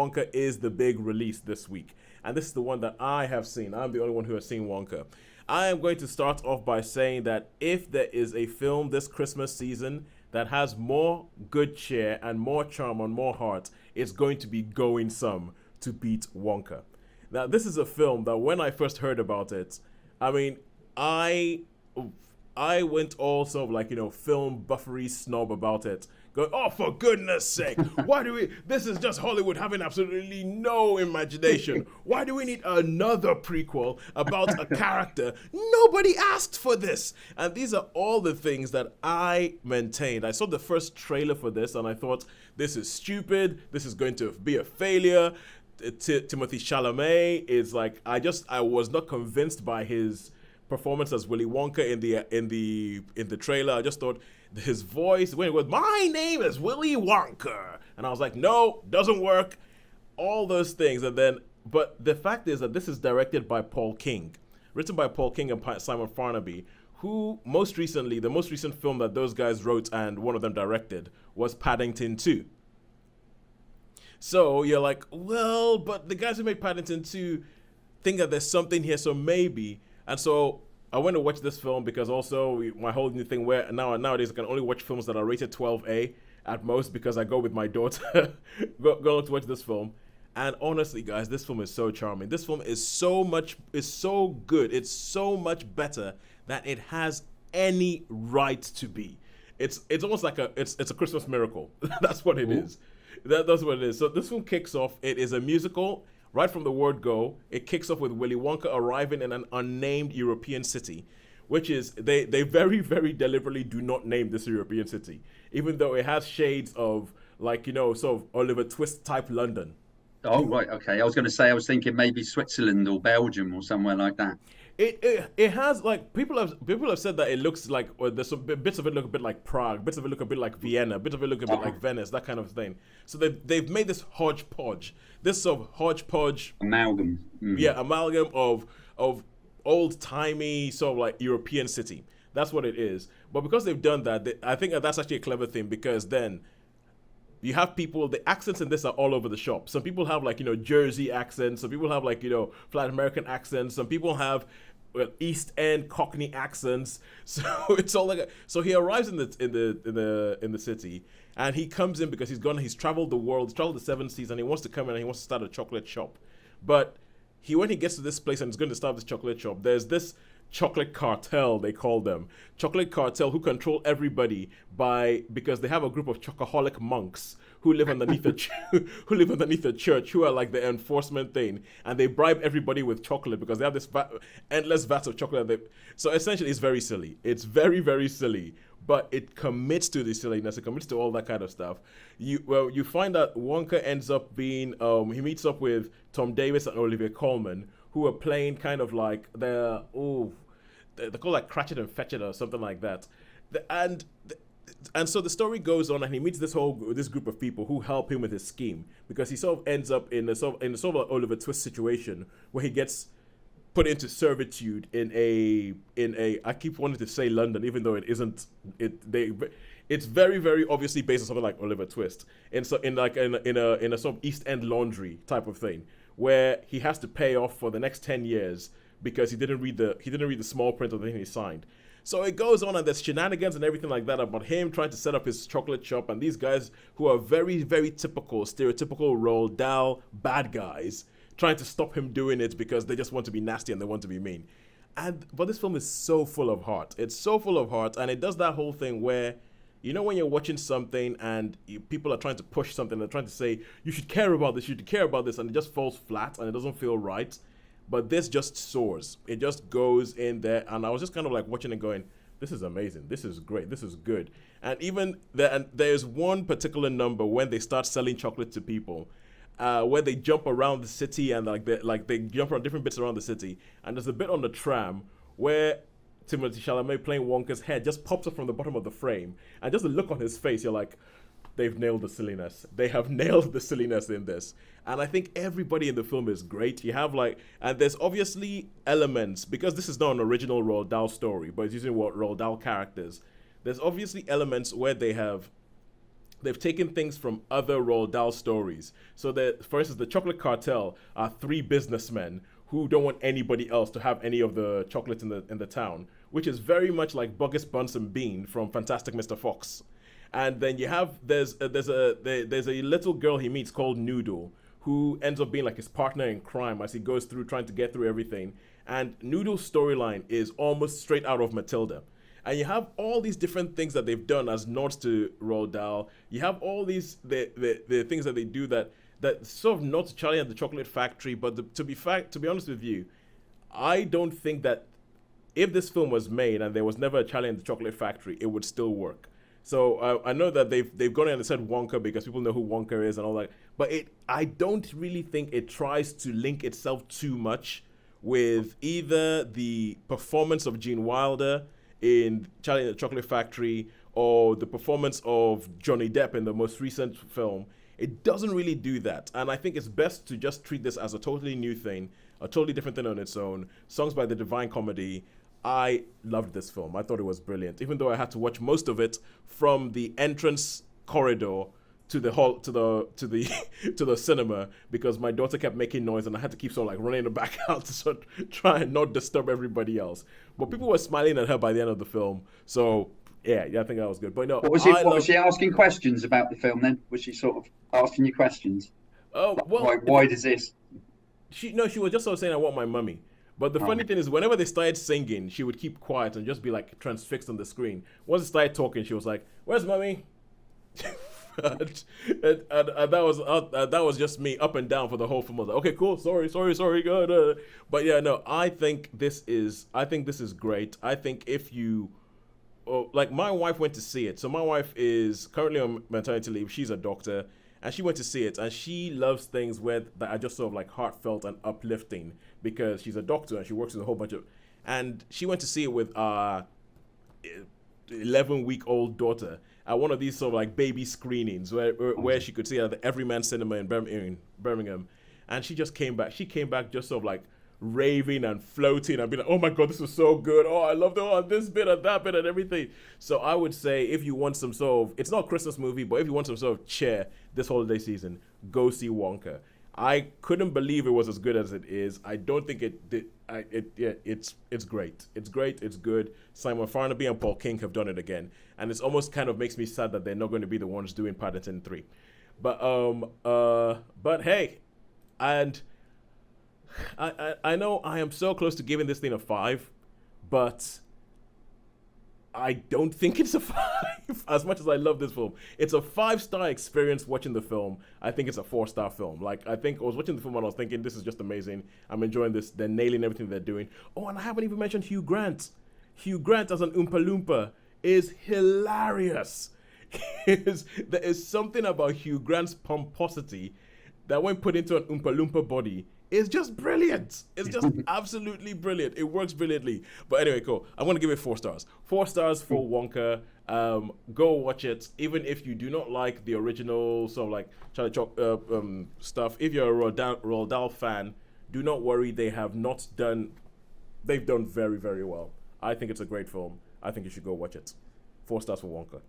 Wonka is the big release this week. And this is the one that I have seen. I'm the only one who has seen Wonka. I am going to start off by saying that if there is a film this Christmas season that has more good cheer and more charm and more heart, it's going to be Going Some to beat Wonka. Now, this is a film that when I first heard about it, I mean, I I went all sort of like, film buffery snob about it. Going, oh, for goodness sake, why do we, this is just Hollywood having absolutely no imagination. Why do we need another prequel about a character? Nobody asked for this. And these are all the things that I maintained. I saw the first trailer for this and I thought, this is stupid. This is going to be a failure. Timothy Chalamet is like, I was not convinced by his performance as Willy Wonka in the trailer. I just thought his voice when it was my name is Willy Wonka, and I was like, no, doesn't work. All those things, and then but the fact is that this is directed by Paul King, written by Paul King and Simon Farnaby, who the most recent film that those guys wrote and one of them directed was Paddington 2. So you're like, well, but the guys who made Paddington 2 think that there's something here, so maybe. And so I went to watch this film because also my whole new thing where nowadays I can only watch films that are rated 12A at most because I go with my daughter go to watch this film. And honestly, guys, this film is so charming. This film is so good. It's so much better than it has any right to be. It's almost like it's a Christmas miracle. That's what it is. That's what it is. So this film kicks off. It is a musical. Right from the word go, it kicks off with Willy Wonka arriving in an unnamed European city, which is, they very, very deliberately do not name this European city, even though it has shades of, like, sort of Oliver Twist type London. Oh, right. Okay. I was going to say, I was thinking maybe Switzerland or Belgium or somewhere like that. It has, like, people have said that it looks like, or there's some bits of it look a bit like Prague, bits of it look a bit like Vienna, bits of it look a bit like Venice, that kind of thing. So they've made this hodgepodge, this sort of hodgepodge Amalgam. yeah, amalgam of old timey sort of like European city. That's what it is. But because they've done that, I think that's actually a clever thing because then you have people, the accents in this are all over the shop. Some people have like, Jersey accents. Some people have like, flat American accents. Some people have East End Cockney accents. So it's all like so he arrives in the city and he comes in because he's traveled the world, he's traveled the seven seas, and he wants to come in and he wants to start a chocolate shop. But when he gets to this place and he's going to start this chocolate shop, there's this chocolate cartel, they call them chocolate cartel, who control everybody because they have a group of chocoholic monks who live underneath who live underneath the church, who are like the enforcement thing, and they bribe everybody with chocolate because they have this endless vats of chocolate. So essentially, it's very silly. It's very, very silly, but it commits to the silliness. It commits to all that kind of stuff. You find that Wonka ends up being he meets up with Tom Davis and Olivia Colman, who are playing kind of like they're called like Cratchit and Fetchit or something like that, and so the story goes on, and he meets this group of people who help him with his scheme because he sort of ends up in a sort of like Oliver Twist situation where he gets put into servitude in a I keep wanting to say London even though it isn't it's very, very obviously based on something like Oliver Twist in a sort of East End laundry type of thing where he has to pay off for the next 10 years because he didn't read the small print of the thing he signed. So it goes on and there's shenanigans and everything like that about him trying to set up his chocolate shop and these guys who are very, very stereotypical Roald Dahl bad guys trying to stop him doing it because they just want to be nasty and they want to be mean. But this film is so full of heart. It's so full of heart, and it does that whole thing where when you're watching something and people are trying to push something, they're trying to say, you should care about this, and it just falls flat and it doesn't feel right. But this just soars. It just goes in there, and I was just kind of like watching it going, this is amazing, this is great, this is good. And there's one particular number when they start selling chocolate to people, where they jump around the city and they jump around different bits around the city. And there's a bit on the tram where Timothée Chalamet playing Wonka's head just pops up from the bottom of the frame, and just the look on his face, you're like, they've nailed the silliness. They have nailed the silliness in this. And I think everybody in the film is great. You have and there's obviously elements, because this is not an original Roald Dahl story, but it's using Roald Dahl characters. There's obviously elements where they have they've taken things from other Roald Dahl stories. So that, for instance, the Chocolate Cartel are three businessmen who don't want anybody else to have any of the chocolate in the town, which is very much like Bugus Bunsen Bean from Fantastic Mr. Fox. And then you have there's a little girl he meets called Noodle, who ends up being like his partner in crime as he goes through trying to get through everything. And Noodle's storyline is almost straight out of Matilda. And you have all these different things that they've done as nods to Roald Dahl. You have all these the things that they do that sort of not to Charlie and the Chocolate Factory. But to be honest with you, I don't think that if this film was made and there was never a Charlie and the Chocolate Factory, it would still work. So I know that they've gone in and said Wonka because people know who Wonka is and all that. But I don't really think it tries to link itself too much with either the performance of Gene Wilder in Charlie and the Chocolate Factory or the performance of Johnny Depp in the most recent film. It doesn't really do that. And I think it's best to just treat this as a totally new thing, a totally different thing on its own. Songs by the Divine Comedy. I loved this film. I thought it was brilliant, even though I had to watch most of it from the entrance corridor to the hall to the cinema because my daughter kept making noise and I had to keep sort of like running the back out to sort of try and not disturb everybody else. But people were smiling at her by the end of the film, so yeah, I think that was good. But no, was she asking questions about the film then? Was she sort of asking you questions? Oh well, why does this? She was just sort of saying I want my mummy. But the funny thing is, whenever they started singing, she would keep quiet and just be like transfixed on the screen. Once they started talking, she was like, "Where's mommy?" and that was just me up and down for the whole film. I was like, okay, cool. Sorry. God. But yeah, no, I think this is great. I think if you, like, my wife went to see it. So my wife is currently on maternity leave. She's a doctor. And she went to see it, and she loves things that are just sort of like heartfelt and uplifting because she's a doctor and she works with a whole bunch of. And she went to see it with our 11-week-old daughter at one of these sort of like baby screenings where she could see it at the Everyman Cinema in Birmingham, and she just came back. She came back just sort of like raving and floating and being like, oh my god, this was so good, oh I loved this bit and that bit and everything. So I would say if you want some sort of, it's not a Christmas movie, but if you want some sort of cheer this holiday season, go see Wonka. I couldn't believe it was as good as it is. I don't think it did. It's great. It's great. It's good. Simon Farnaby and Paul King have done it again, and it's almost kind of makes me sad that they're not going to be the ones doing Paddington 3. But hey, and I know I am so close to giving this thing a 5, but I don't think it's a 5. As much as I love this film, it's a 5-star experience watching the film. I think it's a 4-star film. Like, I think I was watching the film and I was thinking, this is just amazing. I'm enjoying this. They're nailing everything they're doing. Oh, and I haven't even mentioned Hugh Grant. Hugh Grant as an Oompa Loompa is hilarious. There is something about Hugh Grant's pomposity that when put into an Oompa Loompa body is just brilliant. It's just absolutely brilliant. It works brilliantly. But anyway, cool. I'm going to give it 4 stars. 4 stars for Wonka. Go watch it. Even if you do not like the original sort of like Charlie Chalk stuff, if you're a Roald Dahl fan, do not worry. They've done very, very well. I think it's a great film. I think you should go watch it. 4 stars for Wonka.